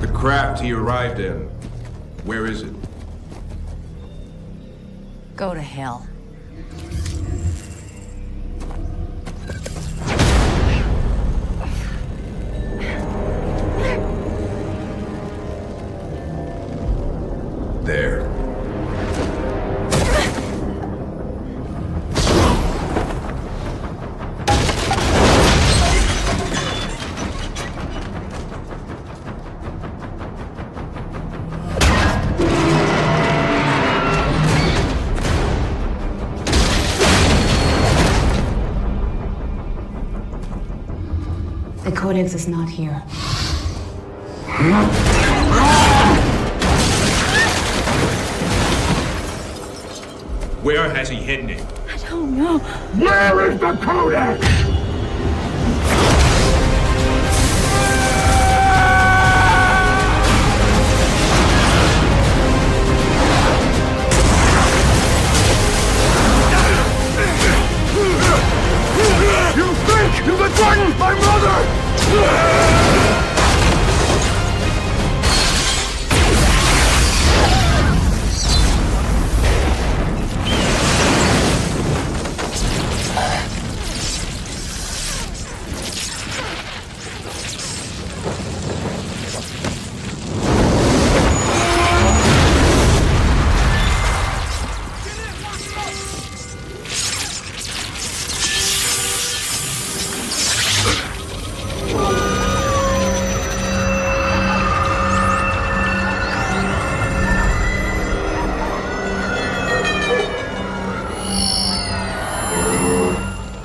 The craft he arrived in, where is it? Go to hell. There. The Codex is not here. Where has he hidden it? I don't know. Where is the Codex? You think you can threaten my mother?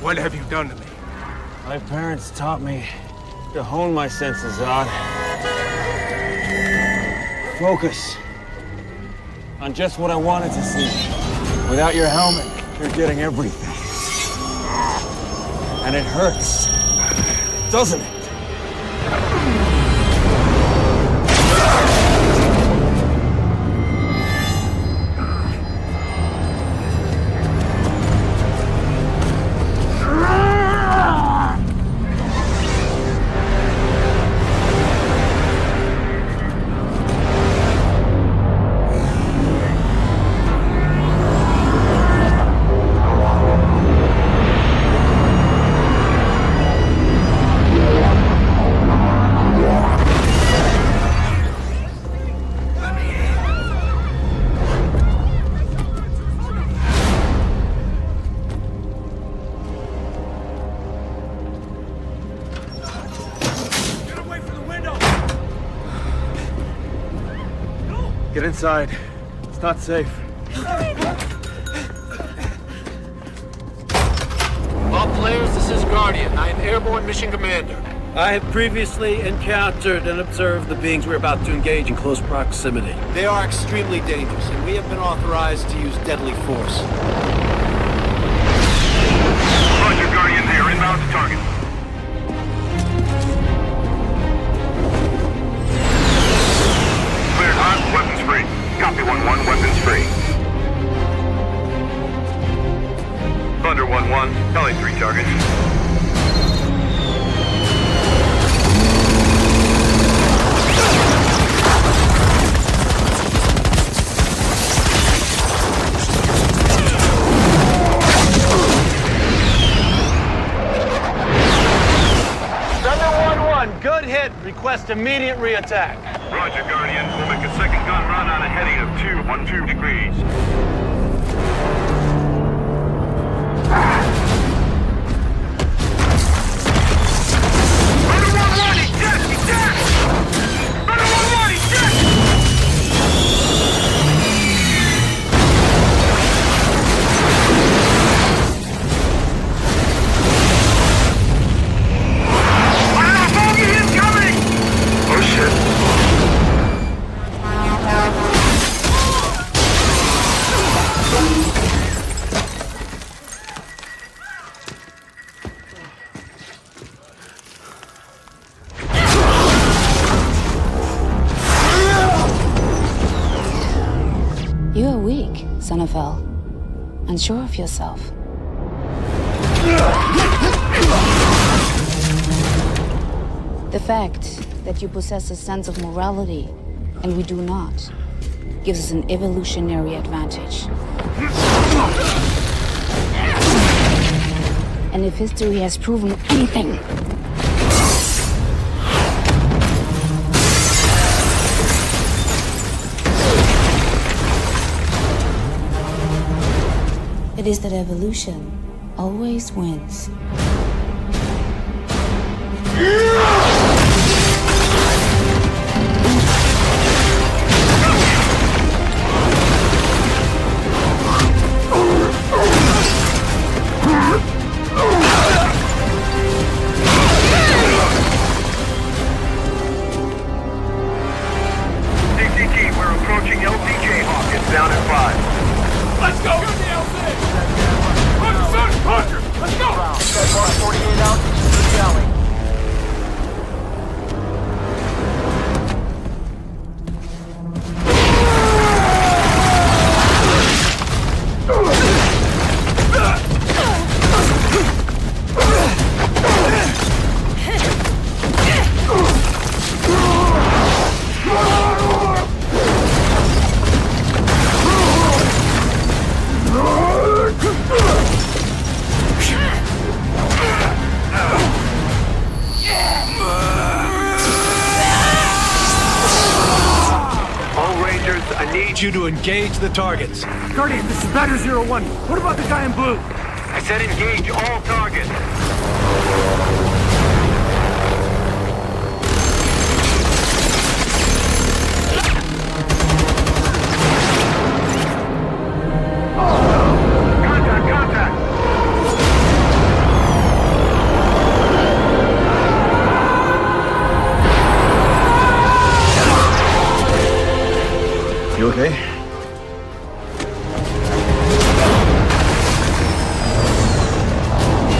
What have you done to me? My parents taught me to hone my senses, Zod. Focus on just what I wanted to see. Without your helmet, you're getting everything. And it hurts, doesn't it? Get inside. It's not safe. All players, this is Guardian. I am Airborne Mission Commander. I have previously encountered and observed the beings we're about to engage in close proximity. They are extremely dangerous, and we have been authorized to use deadly force. Roger, Guardians here. Inbound to target. Cleared hot. Weapons free. Copy 1-1. Weapons free. Thunder 1-1. Heli 3 targets. Good hit. Request immediate re-attack. Roger, Guardian. We'll make a second gun run on a heading of 212 degrees. Thunder 1-1, he's dead! He's dead! Thunder 1-1, he's dead! Oh shit. You are weak, Smallville. Unsure of yourself. The fact that you possess a sense of morality, and we do not, gives us an evolutionary advantage. And if history has proven anything, it is that evolution always wins. CCT, we're approaching LCJ Hawk. It's down at 5. Let's go! Roger! Let's go! That mark 48 out, through the alley. I need you to engage the targets. Guardian, this is Batter 01. What about the guy in blue? I said engage all targets. Contact, contact. You okay?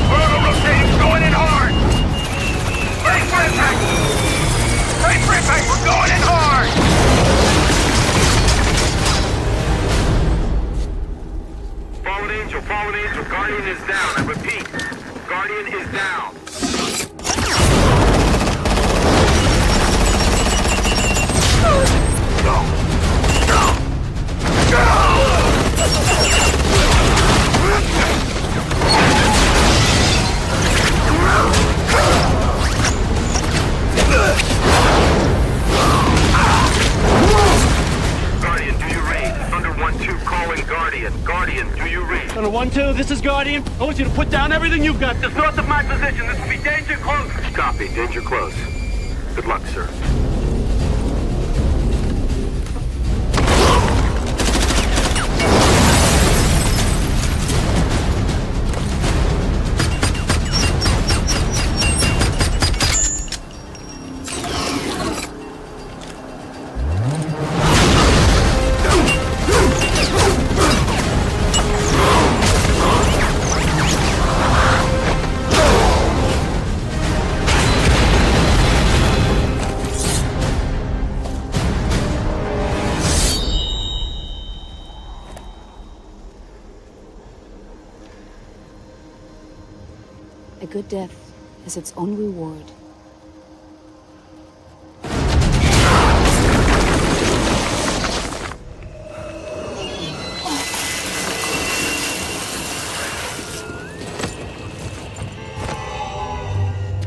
Vertical rotating, going in hard. Ready for impact. Ready for impact, we're going in hard. Fallen Angel, Guardian is down. I repeat, Guardian is down. Guardian, do you read? Thunder 1-2 calling Guardian. Guardian, do you read? Thunder 1-2, this is Guardian. I want you to put down everything you've got. Just north of my position. This will be danger close. Copy. Danger close. Good luck, sir. a good death has its own reward.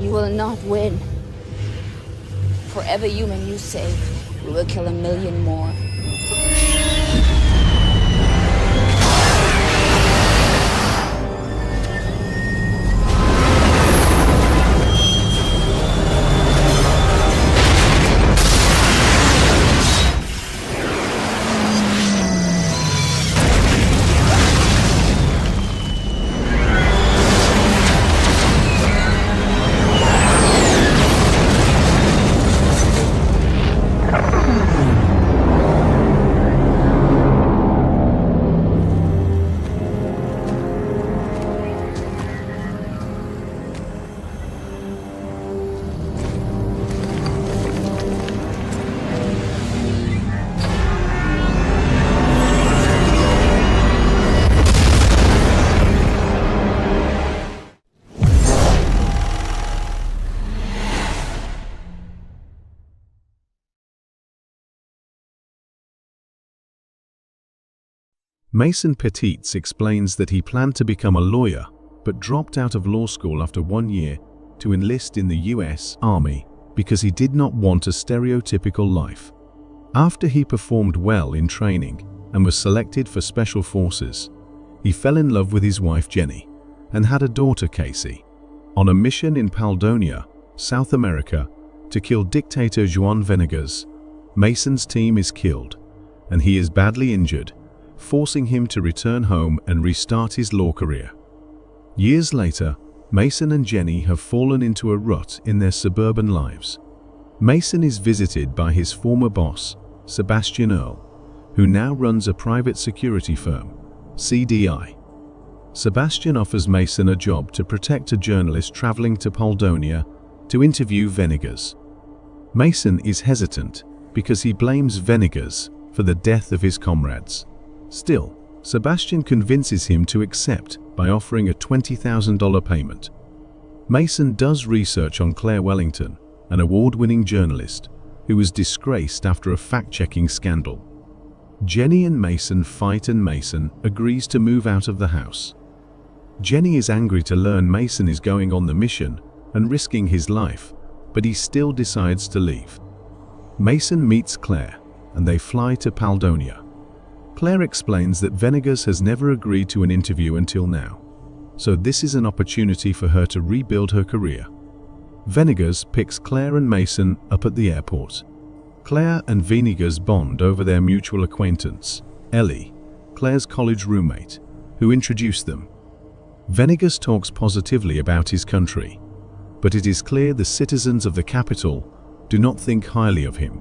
You will not win. For every human you save, we will kill 1,000,000 more. Mason Petits explains that he planned to become a lawyer, but dropped out of law school after 1 year to enlist in the US Army because he did not want a stereotypical life. After he performed well in training and was selected for Special Forces, he fell in love with his wife Jenny and had a daughter Casey. On a mission in Paldonia, South America, to kill dictator Juan Venegas, Mason's team is killed, and he is badly injured, forcing him to return home and restart his law career. Years later, Mason and Jenny have fallen into a rut in their suburban lives. Mason is visited by his former boss, Sebastian Earle, who now runs a private security firm, CDI. Sebastian offers Mason a job to protect a journalist traveling to Paldonia to interview Venegas. Mason is hesitant because he blames Venegas for the death of his comrades. Still, Sebastian convinces him to accept by offering a $20,000 payment. Mason does research on Claire Wellington, an award-winning journalist who was disgraced after a fact-checking scandal. Jenny and Mason fight, and Mason agrees to move out of the house. Jenny is angry to learn Mason is going on the mission and risking his life, but he still decides to leave. Mason meets Claire, and they fly to Paldonia. Claire explains that Venegas has never agreed to an interview until now, so this is an opportunity for her to rebuild her career. Venegas picks Claire and Mason up at the airport. Claire and Venegas bond over their mutual acquaintance, Ellie, Claire's college roommate, who introduced them. Venegas talks positively about his country, but it is clear the citizens of the capital do not think highly of him.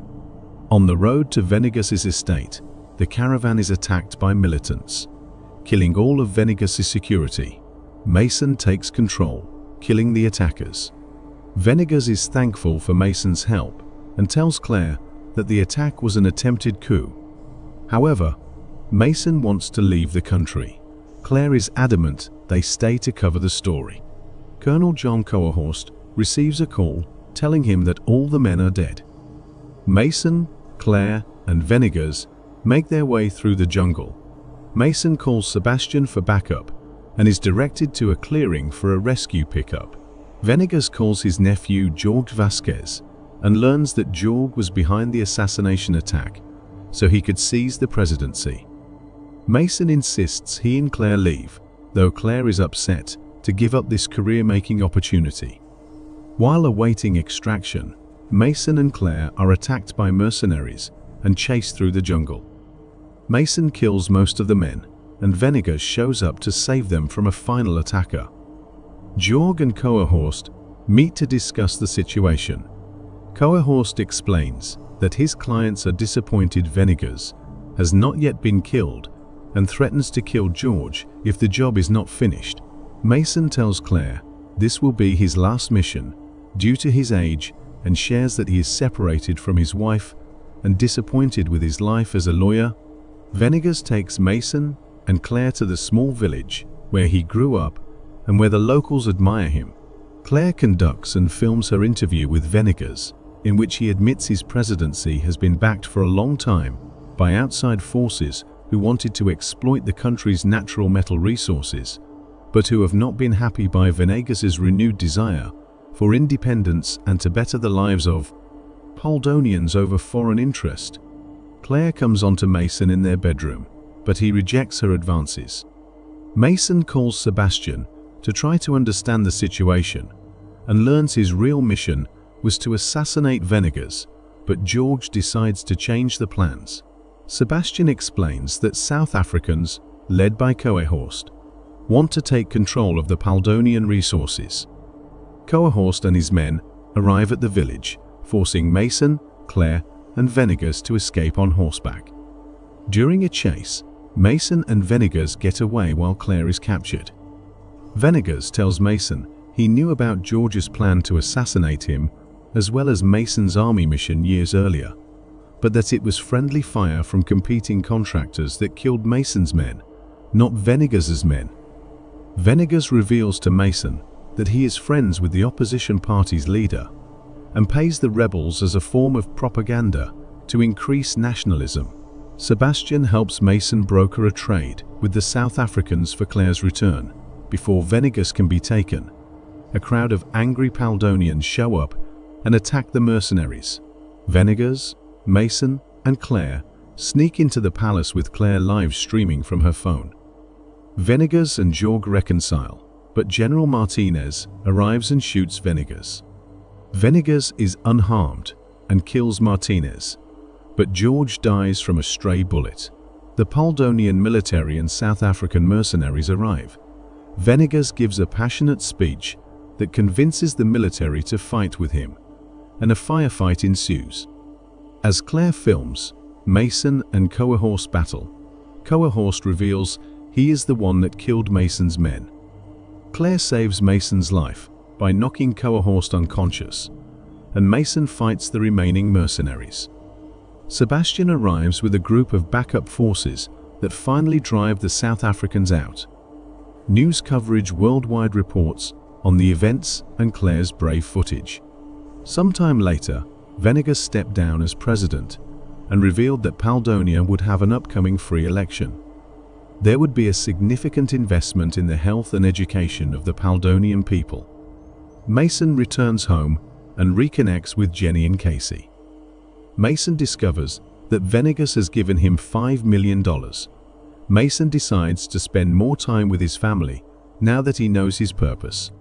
On the road to Venegas's estate, the caravan is attacked by militants, killing all of Venegas's security. Mason takes control, killing the attackers. Venegas is thankful for Mason's help and tells Claire that the attack was an attempted coup. However, Mason wants to leave the country. Claire is adamant they stay to cover the story. Colonel John Coerhorst receives a call telling him that all the men are dead. Mason, Claire, and Venegas make their way through the jungle. Mason calls Sebastian for backup and is directed to a clearing for a rescue pickup. Venegas calls his nephew Jorge Vasquez and learns that Jorge was behind the assassination attack, so he could seize the presidency. Mason insists he and Claire leave, though Claire is upset to give up this career-making opportunity. While awaiting extraction, Mason and Claire are attacked by mercenaries and chased through the jungle. Mason kills most of the men, and Venegas shows up to save them from a final attacker. Jorge and Coerhorst meet to discuss the situation. Coerhorst explains that his clients are disappointed Venegas has not yet been killed and threatens to kill George if the job is not finished. Mason tells Claire this will be his last mission due to his age and shares that he is separated from his wife and disappointed with his life as a lawyer. Venegas takes Mason and Claire to the small village where he grew up and where the locals admire him. Claire conducts and films her interview with Venegas, in which he admits his presidency has been backed for a long time by outside forces who wanted to exploit the country's natural metal resources, but who have not been happy by Venegas's renewed desire for independence and to better the lives of Paldonians over foreign interest. Claire comes onto Mason in their bedroom, but he rejects her advances. Mason calls Sebastian to try to understand the situation and learns his real mission was to assassinate Venegas, but George decides to change the plans. Sebastian explains that South Africans, led by Coerhorst, want to take control of the Paldonian resources. Coerhorst and his men arrive at the village, forcing Mason, Claire, and Venegas to escape on horseback. During a chase, Mason and Venegas get away while Claire is captured. Venegas tells Mason he knew about George's plan to assassinate him as well as Mason's army mission years earlier, but that it was friendly fire from competing contractors that killed Mason's men, not Venegas's men. Venegas reveals to Mason that he is friends with the opposition party's leader and pays the rebels as a form of propaganda to increase nationalism. Sebastian helps Mason broker a trade with the South Africans for Claire's return before Venegas can be taken. A crowd of angry Paldonians show up and attack the mercenaries. Venegas, Mason, and Claire sneak into the palace with Claire live streaming from her phone. Venegas and Jorge reconcile, but General Martinez arrives and shoots Venegas. Venegas is unharmed and kills Martinez, but George dies from a stray bullet. The Paldonian military and South African mercenaries arrive. Venegas gives a passionate speech that convinces the military to fight with him, and a firefight ensues. As Claire films, Mason and Coahorse battle. Coahorse reveals he is the one that killed Mason's men. Claire saves Mason's life by knocking Coahorse unconscious, and Mason fights the remaining mercenaries. Sebastian arrives with a group of backup forces that finally drive the South Africans out. News coverage worldwide reports on the events and Claire's brave footage. Sometime later, Venegas stepped down as president and revealed that Paldonia would have an upcoming free election. There would be a significant investment in the health and education of the Paldonian people. Mason returns home and reconnects with Jenny and Casey. Mason discovers that Venegas has given him $5 million. Mason decides to spend more time with his family now that he knows his purpose.